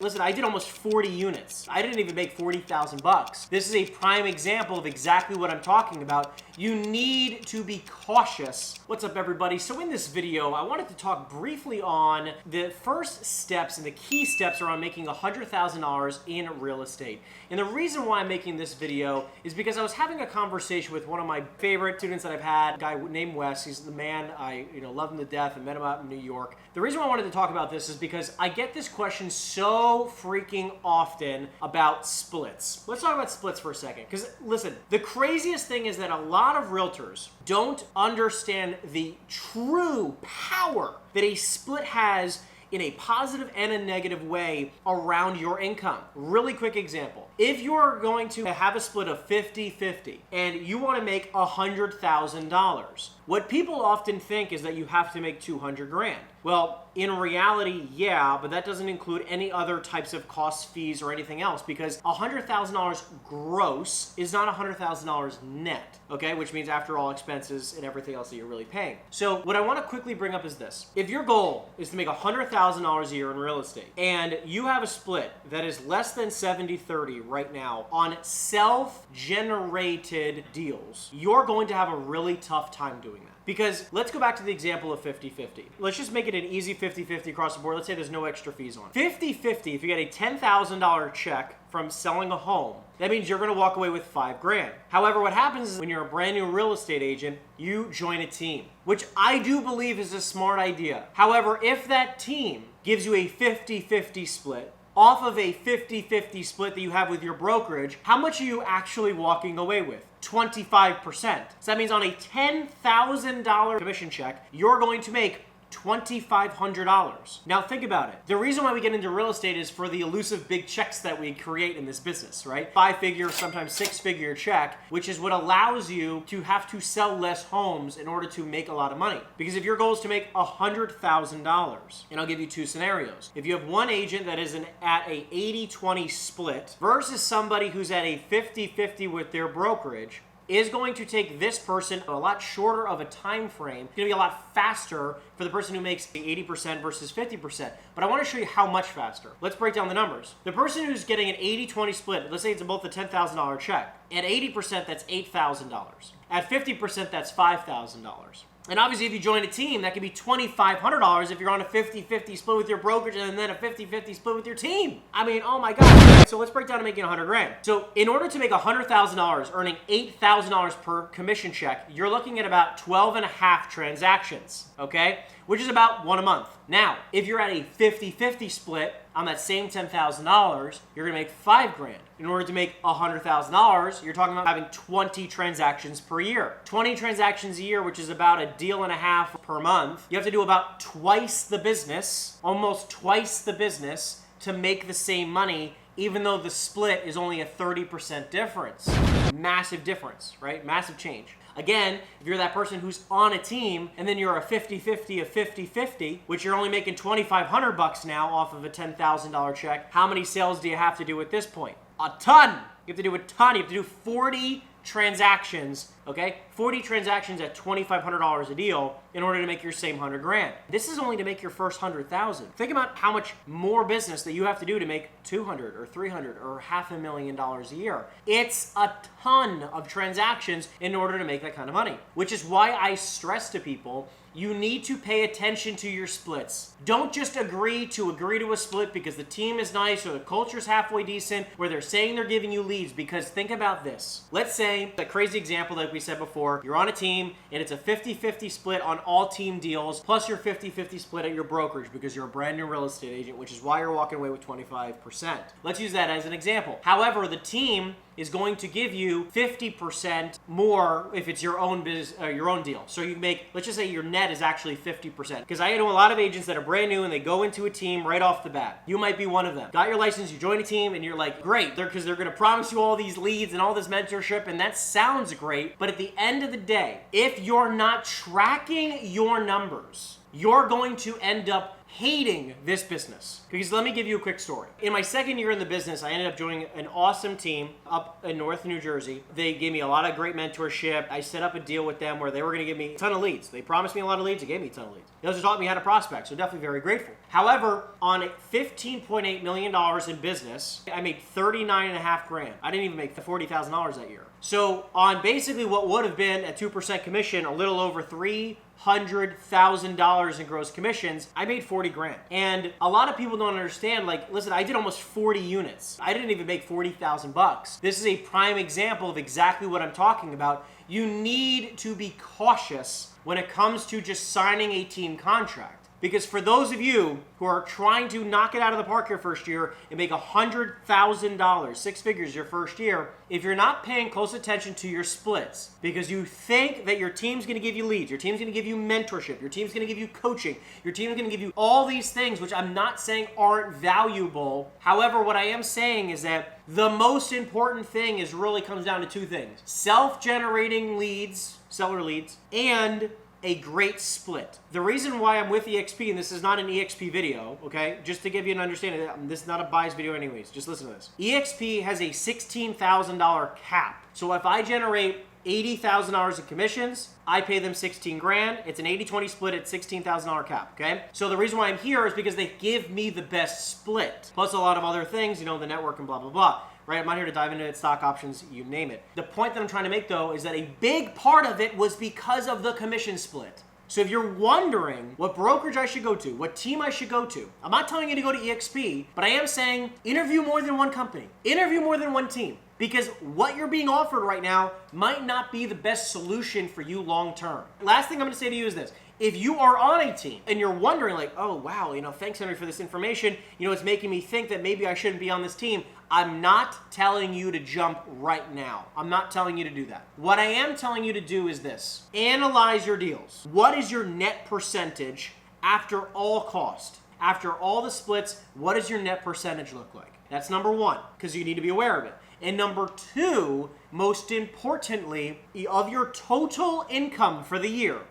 Listen, I did almost 40 units. I didn't even make 40,000 bucks. This is a prime example of exactly what I'm talking about. You need to be cautious. What's up, everybody? So in this video, I wanted to talk briefly on the first steps and the key steps around making $100,000 in real estate. And the reason why I'm making this video is because I was having a conversation with one of my favorite students that I've had, a guy named Wes. He's the man. I love him to death. I met him out in New York. The reason why I wanted to talk about this is because I get this question so freaking often about splits. Let's talk about splits for a second. Because listen, the craziest thing is that a lot of realtors don't understand the true power that a split has in a positive and a negative way around your income. Really quick example. If you're going to have a split of 50-50 and you want to make $100,000, what people often think is that you have to make 200 grand. Well, in reality, yeah, but that doesn't include any other types of costs, fees, or anything else, because $100,000 gross is not $100,000 net, okay? Which means after all expenses and everything else that you're really paying. So what I want to quickly bring up is this. If your goal is to make $100,000 a year in real estate, and you have a split that is less than 70-30 right now on self-generated deals, you're going to have a really tough time doing that. Because let's go back to the example of 50-50. Let's just make it an easy 50-50 across the board. Let's say there's no extra fees on it. 50-50, if you get a $10,000 check from selling a home, that means you're gonna walk away with 5 grand. However, what happens is when you're a brand new real estate agent, you join a team, which I do believe is a smart idea. However, if that team gives you a 50-50 split, off of a 50-50 split that you have with your brokerage, how much are you actually walking away with? 25%. So that means on a $10,000 commission check, you're going to make $2,500. Now think about it. The reason why we get into real estate is for the elusive big checks that we create in this business, right? 5-figure, sometimes 6-figure check, which is what allows you to have to sell less homes in order to make a lot of money. Because if your goal is to make $100,000, and I'll give you 2 scenarios. If you have one agent that is at a 80-20 split versus somebody who's at a 50-50 with their brokerage, is going to take this person a lot shorter of a time frame. It's gonna be a lot faster for the person who makes 80% versus 50%. But I wanna show you how much faster. Let's break down the numbers. The person who's getting an 80-20 split, let's say it's both a $10,000 check. At 80%, that's $8,000. At 50%, that's $5,000. And obviously, if you join a team, that could be $2,500 if you're on a 50-50 split with your brokerage and then a 50-50 split with your team. I mean, oh my God. So let's break down to making 100 grand. So in order to make $100,000, earning $8,000 per commission check, you're looking at about 12 and a half transactions, okay? Which is about 1 a month. Now, if you're at a 50-50 split on that same $10,000, you're gonna make 5 grand. In order to make $100,000, you're talking about having 20 transactions per year. 20 transactions a year, which is about a deal and a half per month. You have to do about twice the business, almost twice the business, to make the same money, even though the split is only a 30% difference. Massive difference, right? Massive change. Again, if you're that person who's on a team and then you're a 50-50 of 50-50, which you're only making $2,500 now off of a $10,000 check, how many sales do you have to do at this point? A ton. You have to do a ton. You have to do 40 transactions, okay? 40 transactions at $2,500 a deal in order to make your same 100 grand. This is only to make your first 100,000. Think about how much more business that you have to do to make 200 or 300 or $500,000 a year. It's a ton of transactions in order to make that kind of money, which is why I stress to people, you need to pay attention to your splits. Don't just agree to a split because the team is nice or the culture's halfway decent, where they're saying they're giving you leads. Because think about this. Let's say, a crazy example like we said before, you're on a team and it's a 50-50 split on all team deals, plus your 50-50 split at your brokerage because you're a brand new real estate agent, which is why you're walking away with 25%. Let's use that as an example. However, the team is going to give you 50% more if it's your own your own deal. So you make, let's just say your net is actually 50%. Because I know a lot of agents that are brand new and they go into a team right off the bat. You might be one of them. Got your license, you join a team, and you're like, great, because they're gonna promise you all these leads and all this mentorship, and that sounds great. But at the end of the day, if you're not tracking your numbers, you're going to end up hating this business. Because let me give you a quick story. In my second year in the business, I ended up joining an awesome team up in North New Jersey. They gave me a lot of great mentorship. I set up a deal with them where they were going to give me a ton of leads. They promised me a lot of leads. They gave me a ton of leads. They also taught me how to prospect, so definitely very grateful. However, on $15.8 million in business, I made $39.5 grand. I didn't even make $40,000 that year. So on basically what would have been at 2% commission, a little over $300,000 in gross commissions, I made 40 grand. And a lot of people don't understand, like, listen, I did almost 40 units. I didn't even make 40,000 bucks. This is a prime example of exactly what I'm talking about. You need to be cautious when it comes to just signing a team contract. Because for those of you who are trying to knock it out of the park your first year and make $100,000, 6 figures your first year, if you're not paying close attention to your splits because you think that your team's going to give you leads, your team's going to give you mentorship, your team's going to give you coaching, your team's going to give you all these things, which I'm not saying aren't valuable. However, what I am saying is that the most important thing really comes down to 2 things: self-generating leads, seller leads, and a great split. The reason why I'm with EXP, and this is not an EXP video, okay, just to give you an understanding, this is not a buys video anyways, just listen to this. EXP has a $16,000 cap. So if I generate $80,000 in commissions, I pay them 16 grand. It's an 80-20 split at $16,000 cap, okay? So the reason why I'm here is because they give me the best split, plus a lot of other things, the network and blah, blah, blah. Right, I'm not here to dive into it, stock options, you name it. The point that I'm trying to make, though, is that a big part of it was because of the commission split. So if you're wondering what brokerage I should go to, what team I should go to, I'm not telling you to go to EXP, but I am saying interview more than one company, interview more than one team, because what you're being offered right now might not be the best solution for you long term. Last thing I'm going to say to you is this. If you are on a team and you're wondering like, oh, wow, thanks, Henry, for this information, it's making me think that maybe I shouldn't be on this team, I'm not telling you to jump right now. I'm not telling you to do that. What I am telling you to do is this. Analyze your deals. What is your net percentage after all cost? After all the splits, what does your net percentage look like? That's number 1, because you need to be aware of it. And number 2, most importantly, of your total income for the year,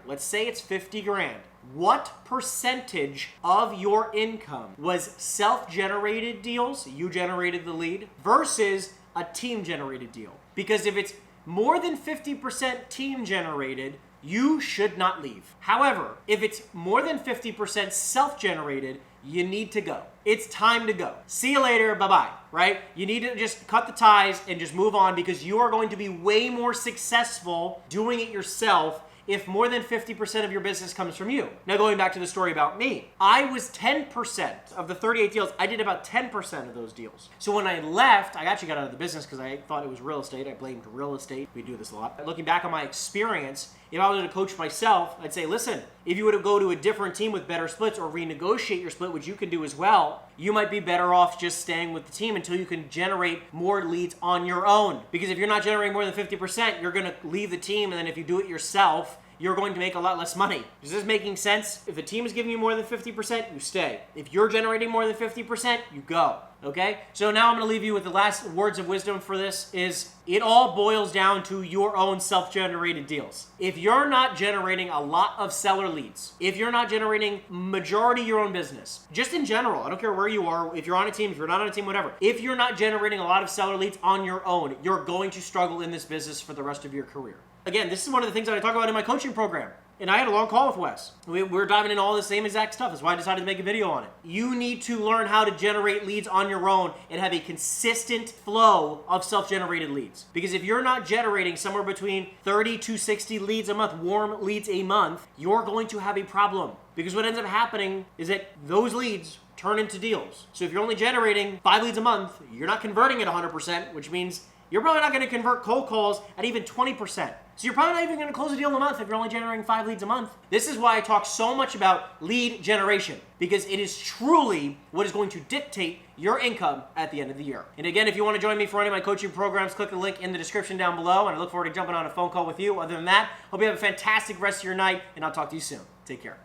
let's say it's 50 grand. What percentage of your income was self-generated deals, you generated the lead, versus a team-generated deal? Because if it's more than 50% team-generated, you should not leave. However, if it's more than 50% self-generated, you need to go. It's time to go. See you later, bye-bye, right? You need to just cut the ties and just move on, because you are going to be way more successful doing it yourself if more than 50% of your business comes from you. Now, going back to the story about me, I was 10% of the 38 deals. I did about 10% of those deals. So when I left, I actually got out of the business because I thought it was real estate. I blamed real estate. We do this a lot. Looking back on my experience, if I was to coach myself, I'd say, listen, if you were to go to a different team with better splits or renegotiate your split, which you can do as well, you might be better off just staying with the team until you can generate more leads on your own. Because if you're not generating more than 50%, you're going to leave the team, and then if you do it yourself, you're going to make a lot less money. Is this making sense? If a team is giving you more than 50%, you stay. If you're generating more than 50%, you go. Okay? So now I'm going to leave you with the last words of wisdom for this is it all boils down to your own self-generated deals. If you're not generating a lot of seller leads, if you're not generating majority of your own business, just in general, I don't care where you are, if you're on a team, if you're not on a team, whatever, if you're not generating a lot of seller leads on your own, you're going to struggle in this business for the rest of your career. Again, this is one of the things that I talk about in my coaching program. And I had a long call with Wes. We're diving into all the same exact stuff. That's why I decided to make a video on it. You need to learn how to generate leads on your own and have a consistent flow of self-generated leads. Because if you're not generating somewhere between 30 to 60 leads a month, warm leads a month, you're going to have a problem. Because what ends up happening is that those leads turn into deals. So if you're only generating 5 leads a month, you're not converting at 100%, which means you're probably not going to convert cold calls at even 20%. So you're probably not even going to close a deal in a month if you're only generating 5 leads a month. This is why I talk so much about lead generation, because it is truly what is going to dictate your income at the end of the year. And again, if you want to join me for any of my coaching programs, click the link in the description down below, and I look forward to jumping on a phone call with you. Other than that, hope you have a fantastic rest of your night, and I'll talk to you soon. Take care.